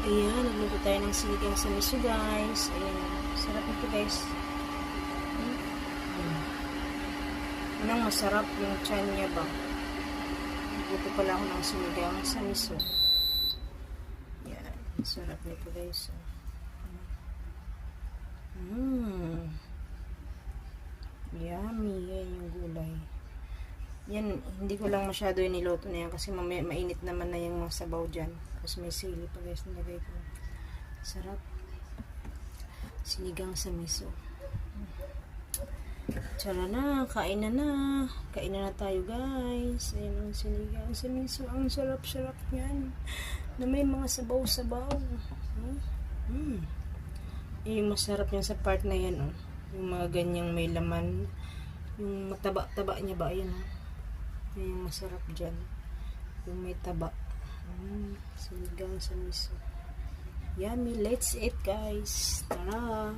Ayan, nagluto tayo ng sinigang sa miso, guys. Ayan, sarap nito, guys. Anong masarap yung tiyan niya ba? Nagluto pala ako ng sinigang sa miso. Ayan, sarap nito, guys. Yummy. Yan yung gulay. Yan, hindi ko lang masyado yung niloto na yan kasi mainit naman na yung mga sabaw dyan. Kasi may sili pa, guys, nilagay ko. Sarap. Sinigang sa miso. Tara na, kain na na. Kain na tayo, guys. Ayan ang sinigang sa miso. Ang sarap-sarap yan. Na may mga sabaw-sabaw. Yung masarap yan sa part na yan, oh. Yung mga ganyang may laman. Yung mataba-taba niya ba, ayan, oh. Yung masarap dyan. Yung may taba. Sinigang sa miso. Yummy. Let's eat, guys. Tara.